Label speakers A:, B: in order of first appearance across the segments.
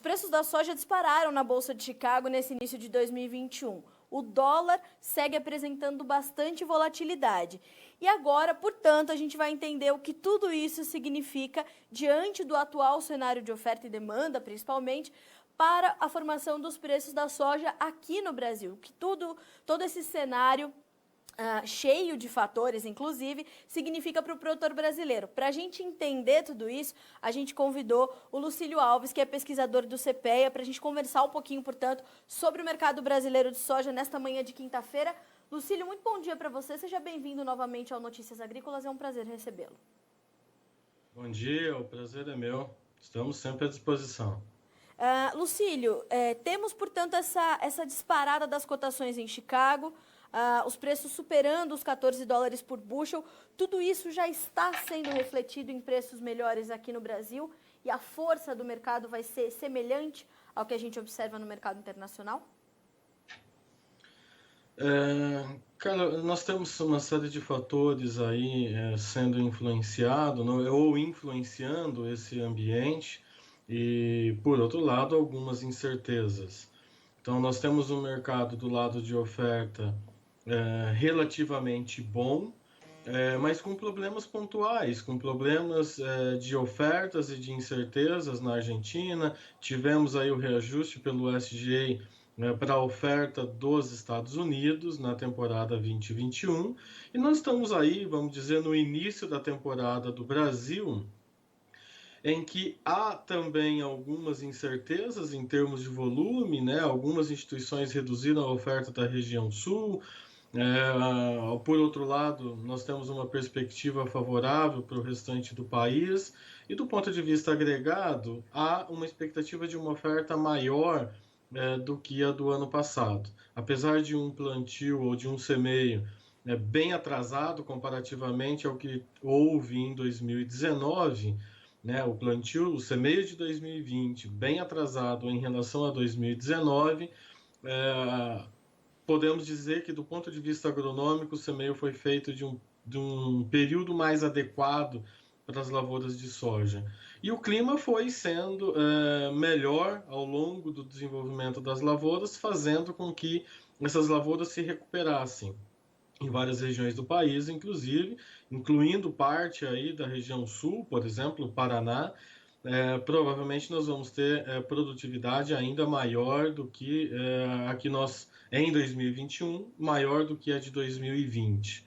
A: preços da soja dispararam na Bolsa de Chicago nesse início de 2021. O dólar segue apresentando bastante volatilidade. E agora, portanto, a gente vai entender o que tudo isso significa diante do atual cenário de oferta e demanda, principalmente, para a formação dos preços da soja aqui no Brasil. Que todo esse cenário cheio de fatores, inclusive, significa para o produtor brasileiro. Para a gente entender tudo isso, a gente convidou o Lucílio Alves, que é pesquisador do CPEA, para a gente conversar um pouquinho, portanto, sobre o mercado brasileiro de soja nesta manhã de quinta-feira. Lucílio, muito bom dia para você. Seja bem-vindo novamente ao Notícias Agrícolas. É um prazer recebê-lo.
B: Bom dia, o prazer é meu. Estamos sempre à disposição.
A: Lucílio, temos, portanto, essa disparada das cotações em Chicago, os preços superando os 14 dólares por bushel. Tudo isso já está sendo refletido em preços melhores aqui no Brasil e a força do mercado vai ser semelhante ao que a gente observa no mercado internacional?
B: Cara, nós temos uma série de fatores aí sendo influenciado ou influenciando esse ambiente e, por outro lado, algumas incertezas. Então, nós temos um mercado do lado de oferta relativamente bom, mas com problemas pontuais, com problemas de ofertas e de incertezas na Argentina. Tivemos aí o reajuste pelo USDA para a oferta dos Estados Unidos na temporada 2021. E nós estamos aí, vamos dizer, no início da temporada do Brasil, em que há também algumas incertezas em termos de volume, né? Algumas instituições reduziram a oferta da região sul. Por outro lado, nós temos uma perspectiva favorável para o restante do país, e do ponto de vista agregado, há uma expectativa de uma oferta maior do que a do ano passado. Apesar de um plantio ou de um semeio bem atrasado comparativamente ao que houve em 2019, né, o semeio de 2020 bem atrasado em relação a 2019, podemos dizer que, do ponto de vista agronômico, o semeio foi feito de um período mais adequado para as lavouras de soja. E o clima foi sendo melhor ao longo do desenvolvimento das lavouras, fazendo com que essas lavouras se recuperassem em várias regiões do país, incluindo parte aí da região sul, por exemplo, o Paraná. Provavelmente nós vamos ter produtividade ainda maior do que a que nós, em 2021, maior do que a de 2020.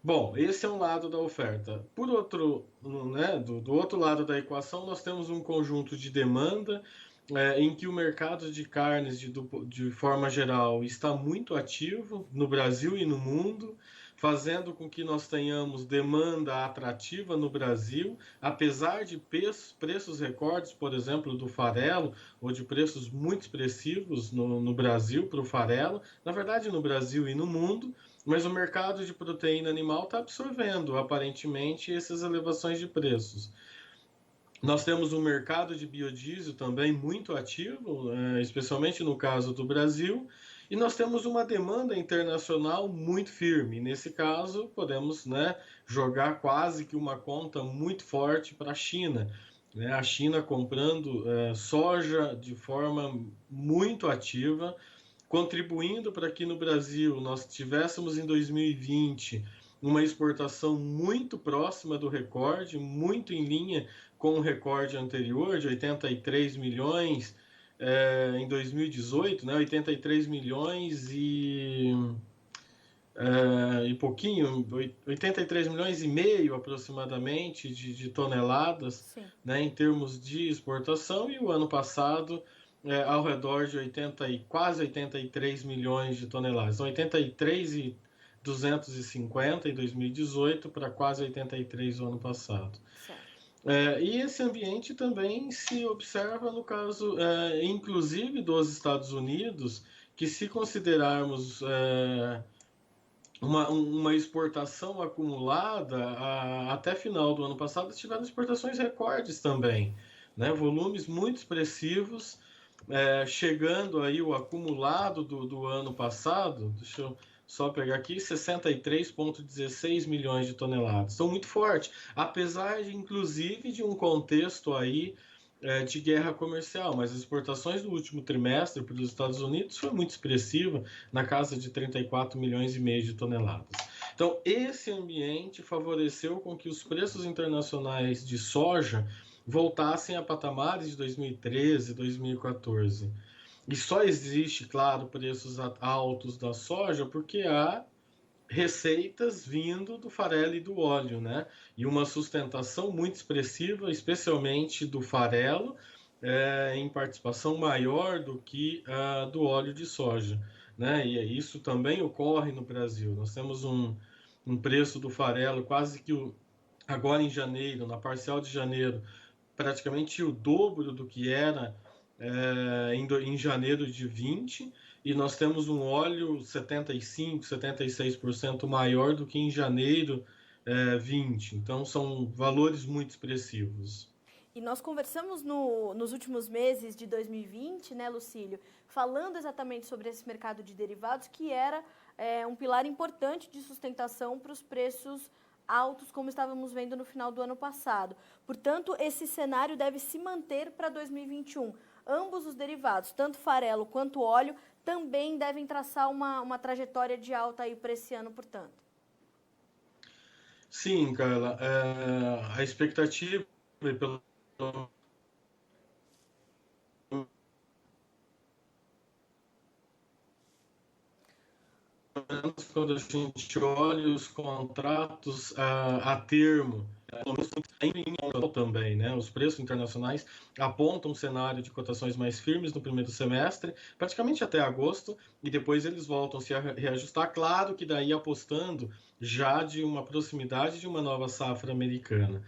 B: Bom, esse é um lado da oferta. Por outro, né, do outro lado da equação, nós temos um conjunto de demanda em que o mercado de carnes, de forma geral, está muito ativo no Brasil e no mundo, fazendo com que nós tenhamos demanda atrativa no Brasil, apesar de preços recordes, por exemplo, do farelo, ou de preços muito expressivos no Brasil para o farelo, na verdade no Brasil e no mundo, mas o mercado de proteína animal está absorvendo, aparentemente, essas elevações de preços. Nós temos um mercado de biodiesel também muito ativo, especialmente no caso do Brasil, e nós temos uma demanda internacional muito firme. Nesse caso, podemos, né, jogar quase que uma conta muito forte para a China. Né? A China comprando soja de forma muito ativa, contribuindo para que no Brasil nós tivéssemos em 2020 uma exportação muito próxima do recorde, muito em linha com o recorde anterior de 83 milhões em 2018, né? 83 milhões e pouquinho, 83 milhões e meio aproximadamente de toneladas, né, em termos de exportação, e o ano passado ao redor de quase 83 milhões de toneladas. Então 83,250 em 2018 para quase 83 no ano passado. E esse ambiente também se observa no caso, inclusive, dos Estados Unidos, que, se considerarmos uma exportação acumulada, até final do ano passado, tiveram exportações recordes também, né? Volumes muito expressivos, chegando aí o acumulado do ano passado, deixa eu só pegar aqui, 63,16 milhões de toneladas. Então, muito forte, apesar de, inclusive, de um contexto aí de guerra comercial, mas as exportações do último trimestre para os Estados Unidos foi muito expressiva, na casa de 34 milhões e meio de toneladas. Então, esse ambiente favoreceu com que os preços internacionais de soja voltassem a patamares de 2013, 2014. E só existe, claro, preços altos da soja porque há receitas vindo do farelo e do óleo, né? E uma sustentação muito expressiva, especialmente do farelo, em participação maior do que do óleo de soja, né? E isso também ocorre no Brasil. Nós temos um preço do farelo quase que agora em janeiro, na parcial de janeiro, praticamente o dobro do que era em janeiro de 20, e nós temos um óleo 75, 76% maior do que em janeiro 20. Então, são valores muito expressivos.
A: E nós conversamos nos últimos meses de 2020, né, Lucílio, falando exatamente sobre esse mercado de derivados, que era um pilar importante de sustentação para os preços altos, como estávamos vendo no final do ano passado. Portanto, esse cenário deve se manter para 2021. Ambos os derivados, tanto farelo quanto óleo, também devem traçar uma trajetória de alta aí para esse ano, portanto.
B: Sim, Carla, a expectativa pelo quando a gente olha os contratos a termo, também, né? Os preços internacionais apontam um cenário de cotações mais firmes no primeiro semestre, praticamente até agosto, e depois eles voltam a se reajustar, claro que daí apostando já de uma proximidade de uma nova safra americana.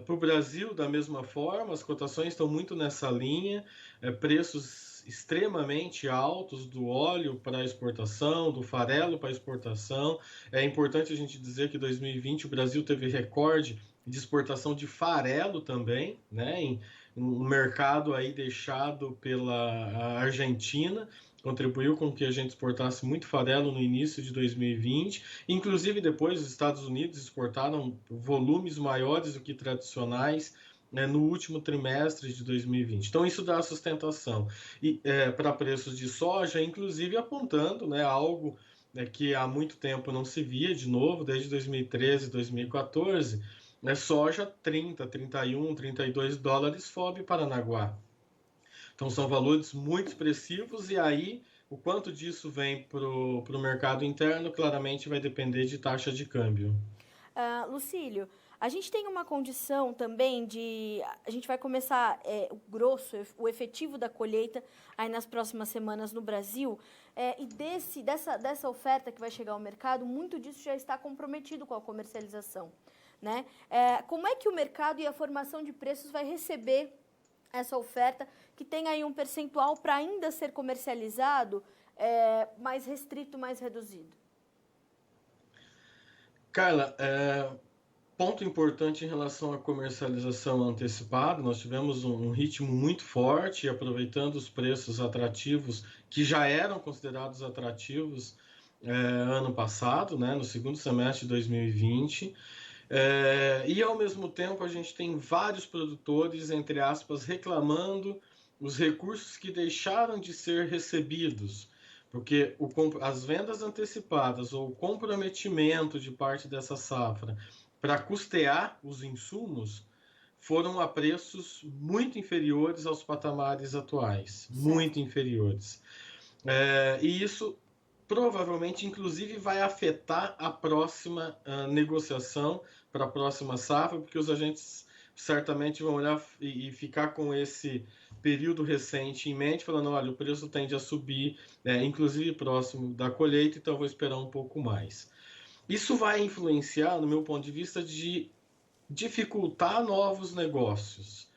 B: Para o Brasil, da mesma forma, as cotações estão muito nessa linha, preços extremamente altos do óleo para exportação, do farelo para exportação. É importante a gente dizer que em 2020 o Brasil teve recorde de exportação de farelo também, né, em um mercado aí deixado pela Argentina, contribuiu com que a gente exportasse muito farelo no início de 2020. Inclusive, depois, os Estados Unidos exportaram volumes maiores do que tradicionais, né, no último trimestre de 2020. Então, isso dá sustentação. E para preços de soja, inclusive apontando, né, algo, né, que há muito tempo não se via de novo, desde 2013, 2014, né, soja 30, 31, 32 dólares FOB Paranaguá. Então, são valores muito expressivos, e aí o quanto disso vem para o mercado interno, claramente vai depender de taxa de câmbio.
A: Lucílio, a gente tem uma condição também de... A gente vai começar o grosso, o efetivo da colheita aí nas próximas semanas no Brasil, e dessa oferta que vai chegar ao mercado, muito disso já está comprometido com a comercialização, né? Como é que o mercado e a formação de preços vai receber essa oferta, que tem aí um percentual para ainda ser comercializado mais restrito, mais reduzido?
B: Carla, ponto importante em relação à comercialização antecipada, nós tivemos um ritmo muito forte, aproveitando os preços atrativos, que já eram considerados atrativos ano passado, né, no segundo semestre de 2020. E ao mesmo tempo a gente tem vários produtores, entre aspas, reclamando os recursos que deixaram de ser recebidos, porque as vendas antecipadas ou o comprometimento de parte dessa safra para custear os insumos foram a preços muito inferiores aos patamares atuais, muito inferiores. E isso provavelmente, inclusive, vai afetar a próxima negociação para a próxima safra, porque os agentes certamente vão olhar e ficar com esse período recente em mente, falando, olha, o preço tende a subir, inclusive próximo da colheita, então vou esperar um pouco mais. Isso vai influenciar, no meu ponto de vista, de dificultar novos negócios,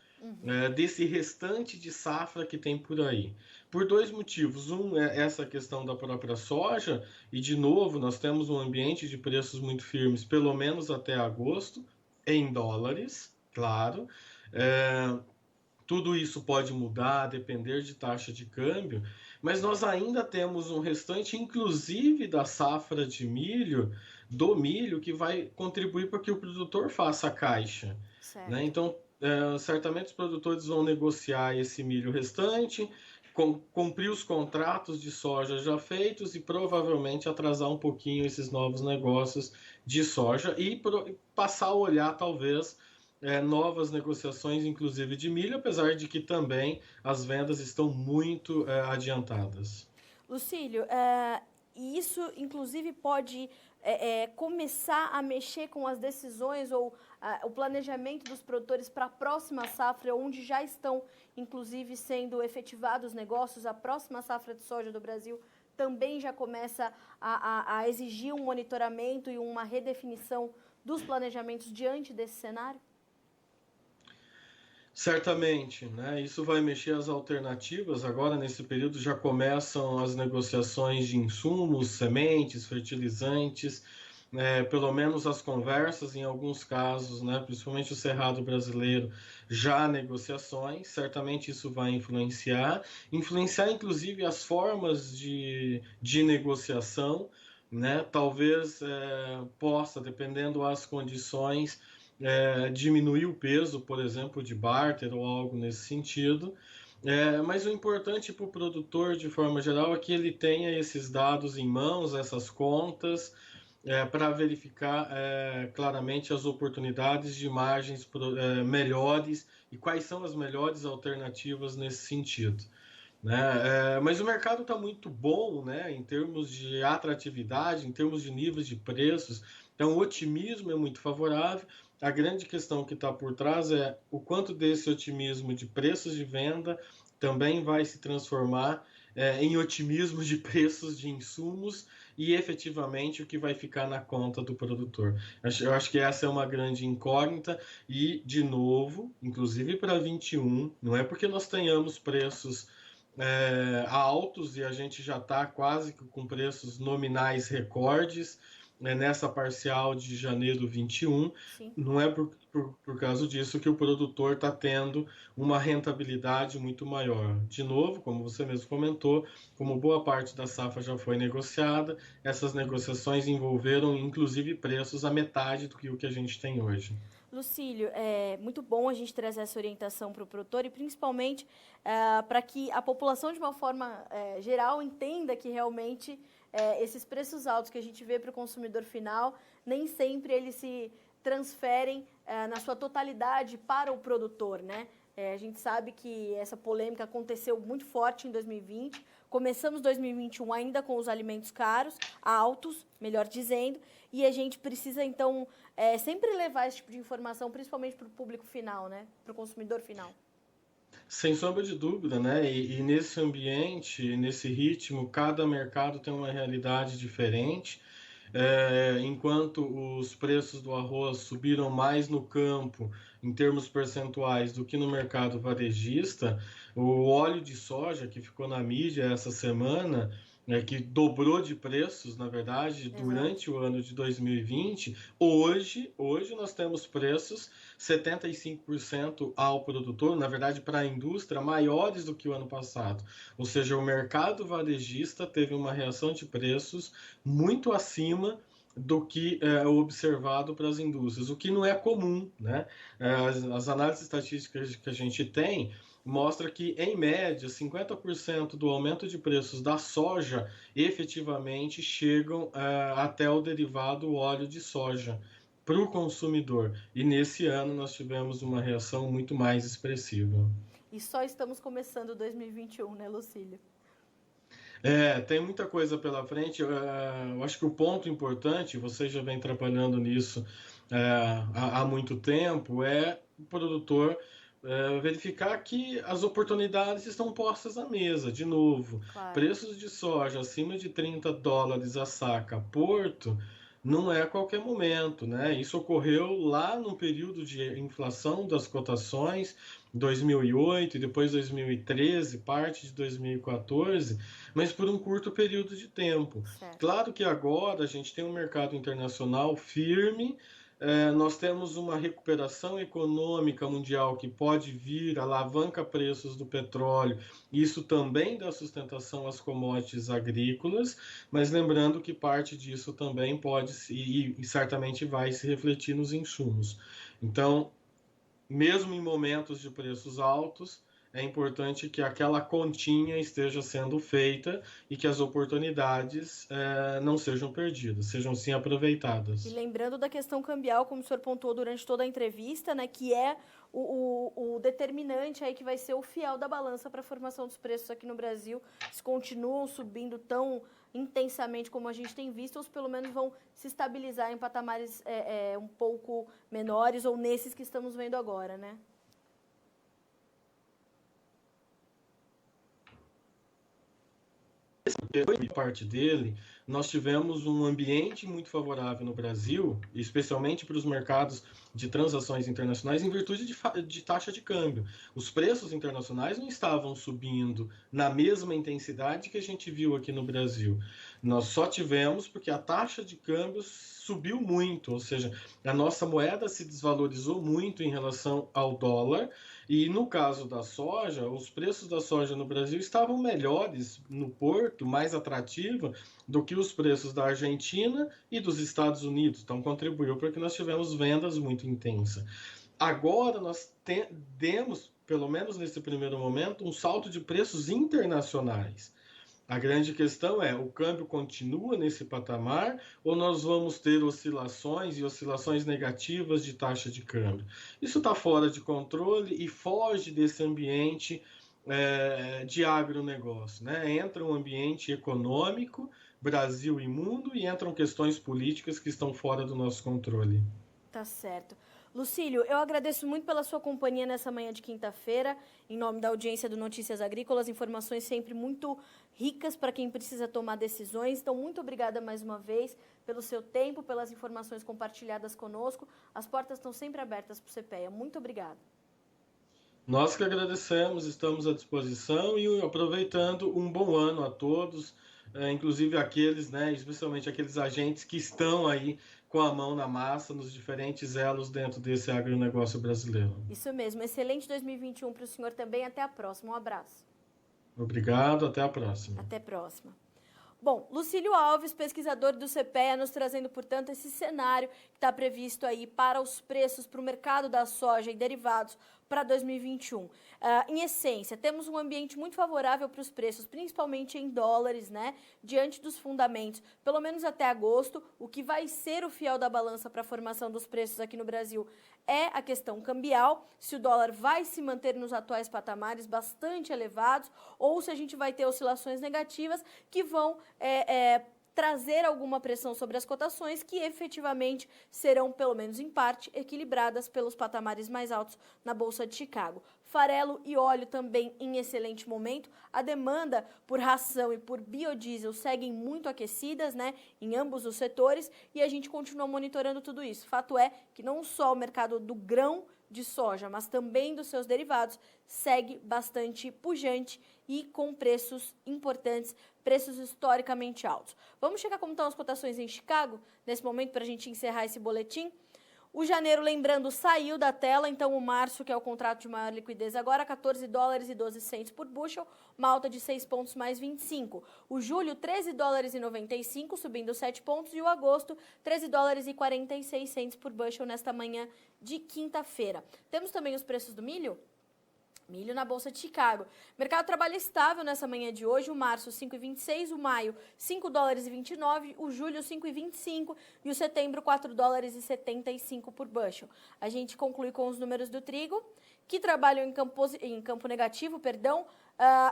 B: desse restante de safra que tem por aí. Por dois motivos. Um é essa questão da própria soja, e de novo nós temos um ambiente de preços muito firmes, pelo menos até agosto, em dólares, claro. Tudo isso pode mudar, depender de taxa de câmbio, mas nós ainda temos um restante, inclusive da safra de milho, do milho, que vai contribuir para que o produtor faça a caixa. Né? Então, certamente os produtores vão negociar esse milho restante, cumprir os contratos de soja já feitos e provavelmente atrasar um pouquinho esses novos negócios de soja e passar a olhar talvez novas negociações, inclusive de milho, apesar de que também as vendas estão muito adiantadas.
A: Lucílio, isso inclusive pode começar a mexer com as decisões ou o planejamento dos produtores para a próxima safra, onde já estão inclusive sendo efetivados negócios. A próxima safra de soja do Brasil também já começa a exigir um monitoramento e uma redefinição dos planejamentos diante desse cenário?
B: Certamente, né? Isso vai mexer as alternativas. Agora, nesse período, já começam as negociações de insumos, sementes, fertilizantes, pelo menos as conversas, em alguns casos, né? Principalmente o Cerrado brasileiro, já há negociações. Certamente isso vai influenciar inclusive as formas de negociação, né? Talvez possa, dependendo das condições, diminuir o peso, por exemplo, de barter ou algo nesse sentido. Mas o importante para o produtor, de forma geral, é que ele tenha esses dados em mãos, essas contas, para verificar claramente as oportunidades de margens melhores e quais são as melhores alternativas nesse sentido. Né? Mas o mercado está muito bom, né, em termos de atratividade, em termos de níveis de preços, então o otimismo é muito favorável. A grande questão que está por trás é o quanto desse otimismo de preços de venda também vai se transformar em otimismo de preços de insumos e efetivamente o que vai ficar na conta do produtor. Eu acho que essa é uma grande incógnita e, de novo, inclusive para 21, não é porque nós tenhamos preços altos e a gente já está quase com preços nominais recordes nessa parcial de janeiro 21.
A: Sim.
B: Não é por causa disso que o produtor está tendo uma rentabilidade muito maior. De novo, como você mesmo comentou, como boa parte da safra já foi negociada, essas negociações envolveram inclusive preços a metade do que o que a gente tem hoje.
A: Lucílio, é muito bom a gente trazer essa orientação para o produtor e principalmente para que a população, de uma forma geral, entenda que realmente esses preços altos que a gente vê para o consumidor final, nem sempre eles se transferem na sua totalidade para o produtor, né? A gente sabe que essa polêmica aconteceu muito forte em 2020. Começamos 2021 ainda com os alimentos caros, altos, melhor dizendo, e a gente precisa, então, sempre levar esse tipo de informação, principalmente para o público final, né? Para o consumidor final.
B: Sem sombra de dúvida, né? E nesse ambiente, nesse ritmo, cada mercado tem uma realidade diferente. Enquanto os preços do arroz subiram mais no campo, em termos percentuais, do que no mercado varejista, o óleo de soja, que ficou na mídia essa semana, que dobrou de preços, na verdade,
A: Exato.
B: durante o ano de 2020, hoje nós temos preços 75% ao produtor, na verdade, para a indústria, maiores do que o ano passado. Ou seja, o mercado varejista teve uma reação de preços muito acima do que é observado para as indústrias, o que não é comum, né? As análises estatísticas que a gente tem mostra que, em média, 50% do aumento de preços da soja efetivamente chegam até o derivado óleo de soja para o consumidor. E nesse ano nós tivemos uma reação muito mais expressiva.
A: E só estamos começando 2021, né, Lucílio?
B: Tem muita coisa pela frente. Eu acho que o ponto importante, você já vem trabalhando nisso há muito tempo, é o produtor verificar que as oportunidades estão postas à mesa. De novo,
A: Claro.
B: preços de soja acima de $30 a saca Porto não é a qualquer momento, né? Isso ocorreu lá no período de inflação das cotações, 2008 e depois 2013, parte de 2014, mas por um curto período de tempo.
A: Certo.
B: Claro que agora a gente tem um mercado internacional firme, nós temos uma recuperação econômica mundial que pode vir, alavanca preços do petróleo, isso também dá sustentação às commodities agrícolas, mas lembrando que parte disso também pode e certamente vai se refletir nos insumos. Então, mesmo em momentos de preços altos, é importante que aquela continha esteja sendo feita e que as oportunidades não sejam perdidas, sejam sim aproveitadas.
A: E lembrando da questão cambial, como o senhor pontuou durante toda a entrevista, né, que é o determinante aí que vai ser o fiel da balança para a formação dos preços aqui no Brasil. Se continuam subindo tão intensamente como a gente tem visto, ou se pelo menos vão se estabilizar em patamares um pouco menores, ou nesses que estamos vendo agora, né?
B: Parte dele, nós tivemos um ambiente muito favorável no Brasil, especialmente para os mercados de transações internacionais, em virtude de taxa de câmbio. Os preços internacionais não estavam subindo na mesma intensidade que a gente viu aqui no Brasil. Nós só tivemos porque a taxa de câmbio subiu muito, ou seja, a nossa moeda se desvalorizou muito em relação ao dólar. E no caso da soja, os preços da soja no Brasil estavam melhores no porto, mais atrativa do que os preços da Argentina e dos Estados Unidos. Então contribuiu para que nós tivemos vendas muito intensas. Agora nós demos, pelo menos nesse primeiro momento, um salto de preços internacionais. A grande questão é, o câmbio continua nesse patamar ou nós vamos ter oscilações e oscilações negativas de taxa de câmbio? Isso está fora de controle e foge desse ambiente de agronegócio, né? Entra um ambiente econômico, Brasil e mundo, e entram questões políticas que estão fora do nosso controle.
A: Tá certo. Lucílio, eu agradeço muito pela sua companhia nessa manhã de quinta-feira, em nome da audiência do Notícias Agrícolas, informações sempre muito ricas para quem precisa tomar decisões. Então, muito obrigada mais uma vez pelo seu tempo, pelas informações compartilhadas conosco. As portas estão sempre abertas para o CPEA. Muito obrigada.
B: Nós que agradecemos, estamos à disposição e aproveitando um bom ano a todos, inclusive aqueles, né, especialmente aqueles agentes que estão aí com a mão na massa nos diferentes elos dentro desse agronegócio brasileiro.
A: Isso mesmo. Excelente 2021 para o senhor também. Até a próxima. Um abraço.
B: Obrigado. Até a próxima.
A: Até a próxima. Bom, Lucílio Alves, pesquisador do CPEA, nos trazendo, portanto, esse cenário que está previsto aí para os preços para o mercado da soja e derivados para 2021. Em essência, temos um ambiente muito favorável para os preços, principalmente em dólares, né? Diante dos fundamentos, pelo menos até agosto, o que vai ser o fiel da balança para a formação dos preços aqui no Brasil é a questão cambial, se o dólar vai se manter nos atuais patamares bastante elevados ou se a gente vai ter oscilações negativas que vão trazer alguma pressão sobre as cotações que efetivamente serão, pelo menos em parte, equilibradas pelos patamares mais altos na Bolsa de Chicago. Farelo e óleo também em excelente momento. A demanda por ração e por biodiesel seguem muito aquecidas, né, em ambos os setores, e a gente continua monitorando tudo isso. Fato é que não só o mercado do grão de soja, mas também dos seus derivados, segue bastante pujante e com preços importantes, preços historicamente altos. Vamos checar como estão as cotações em Chicago, nesse momento, para a gente encerrar esse boletim. O janeiro, lembrando, saiu da tela, então o março, que é o contrato de maior liquidez agora, 14 dólares e 12 cents por bushel, uma alta de 6 pontos mais 25. O julho, 13 dólares e 95, subindo 7 pontos, e o agosto, 13 dólares e 46 cents por bushel nesta manhã de quinta-feira. Temos também os preços do milho? Milho na Bolsa de Chicago. Mercado de trabalho estável nessa manhã de hoje, o março 5,26, o maio 5 dólares e 29, o julho 5,25 e o setembro 4 dólares e 75 por bushel. A gente conclui com os números do trigo, que trabalham em campo negativo, perdão.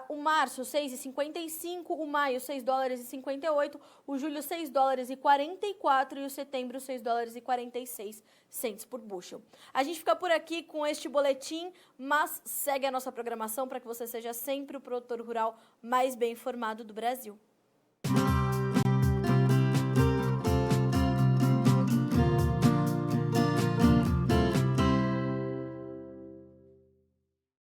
A: O março 6,55, o maio 6 dólares e 58, o julho 6 dólares e 44 e o setembro 6 dólares e 46 cents por bushel. A gente fica por aqui com este boletim, mas segue a nossa programação para que você seja sempre o produtor rural mais bem informado do Brasil.